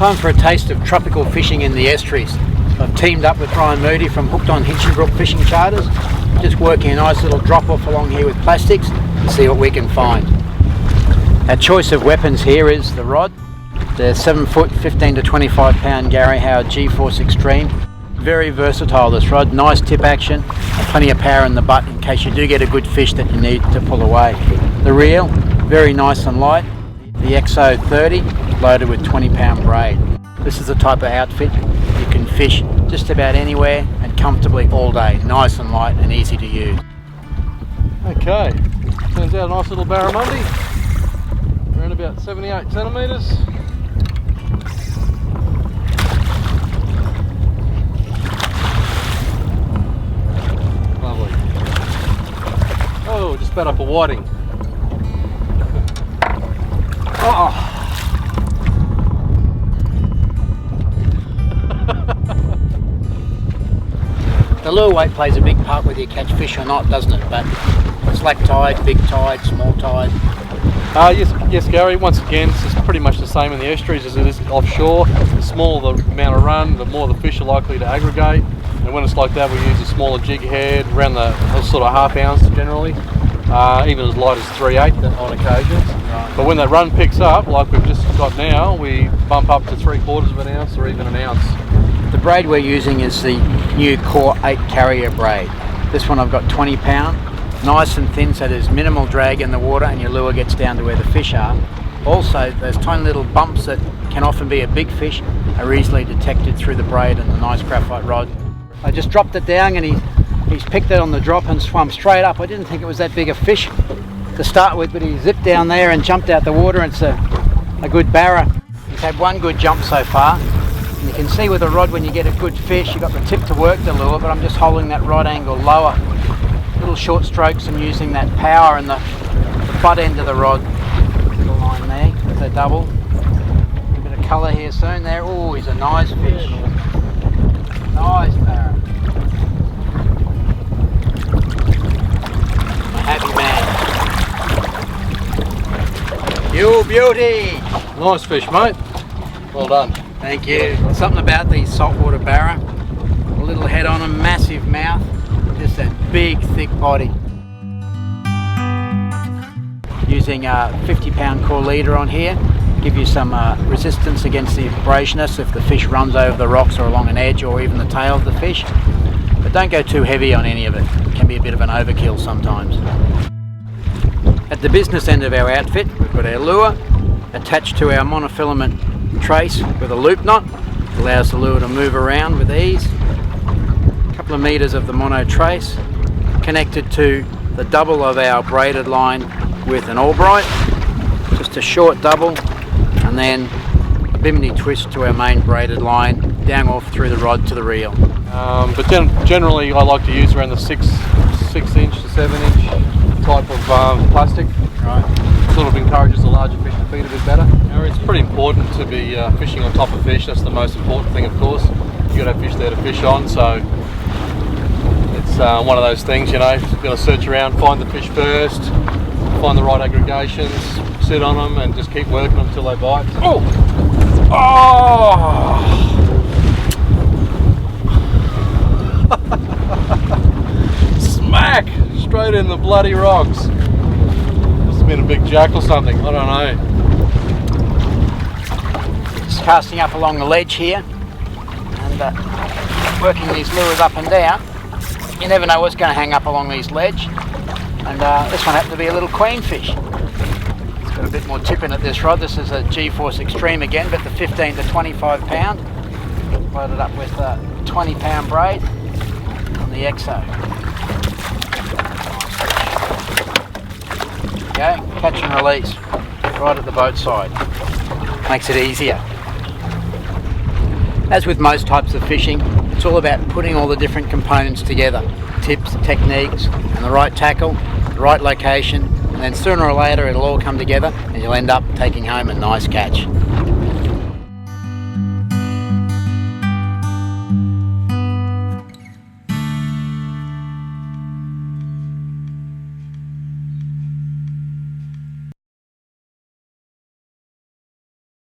Time for a taste of tropical fishing in the estuaries. I've teamed up with Moody from Hooked On Hinchinbrook Charters, just working a nice little drop-off along here with plastics and see what we can find. Our choice of weapons here is the rod. The 7 foot, 15 to 25 pound Gary Howard G-Force Extreme. Very versatile this rod, nice tip action, and plenty of power in the butt in case you do get a good fish that you need to pull away. The reel, very nice and light. The XO 30, loaded with 20 pound braid. This is the type of outfit you can fish just about anywhere and comfortably all day. Nice and light and easy to use. Okay, turns out a nice little Barramundi, around about 78 centimetres. Lovely. Oh, just spat up a whiting. Oh. The lure weight plays a big part whether you catch fish or not, doesn't it? But slack tide, big tide, small tide. Yes, Gary. Once again, it's pretty much the same in the estuaries as it is offshore. The smaller the amount of run, the more the fish are likely to aggregate. And when it's like that, we use a smaller jig head, around the sort of ½ ounce generally, even as light as 3/8 on occasions. Right. But when that run picks up, like we've just got now, we bump up to 3/4 of an ounce or even an ounce. The braid we're using is the new Core 8 carrier braid. This one I've got 20 pound, nice and thin, so there's minimal drag in the water and your lure gets down to where the fish are. Also, those tiny little bumps that can often be a big fish are easily detected through the braid and the nice graphite rod. I just dropped it down and he's picked it on the drop and swum straight up. I didn't think it was that big a fish to start with, but he zipped down there and jumped out the water. It's a good barra. He's had one good jump so far. And you can see with a rod when you get a good fish, you've got the tip to work the lure, but I'm just holding that rod angle lower. Little short strokes and using that power in the butt end of the rod. Little line there, with a double. A bit of colour here soon there. Oh, he's a nice fish. Nice barra. A happy man. You beauty! Nice fish, mate. Well done. Thank you. Something about these saltwater barra. A little head on them, massive mouth, just that big, thick body. Using a 50 pound core leader on here, give you some resistance against the abrasiveness if the fish runs over the rocks or along an edge or even the tail of the fish. But don't go too heavy on any of it. It can be a bit of an overkill sometimes. At the business end of our outfit, we've got our lure attached to our monofilament trace with a loop knot. It allows the lure to move around with ease. A couple of meters of the mono trace connected to the double of our braided line with an Albright. Just a short double and then a bimini twist to our main braided line down off through the rod to the reel. But generally I like to use around the 6 inch to 7 inch type of plastic. Right. Sort of encourages the larger fish to feed a bit better. It's pretty important to be fishing on top of fish. That's the most important thing, of course. You've got to have fish there to fish on, so it's one of those things, you know, you've got to search around, find the fish first, find the right aggregations, sit on them and just keep working them until they bite. Oh! Oh! Smack! Straight in the bloody rocks. Been a big jack or something, I don't know. Just casting up along the ledge here and working these lures up and down. You never know what's going to hang up along these ledge. And this one happened to be a little queen fish. It's got a bit more tip in it, this rod. This is a G-Force Extreme again, but the 15 to 25 pound. Loaded up with a 20 pound braid on the XO. Go, catch and release right at the boat side. Makes it easier. As with most types of fishing, it's all about putting all the different components together. Tips, techniques, and the right tackle, the right location, and then sooner or later it'll all come together and you'll end up taking home a nice catch.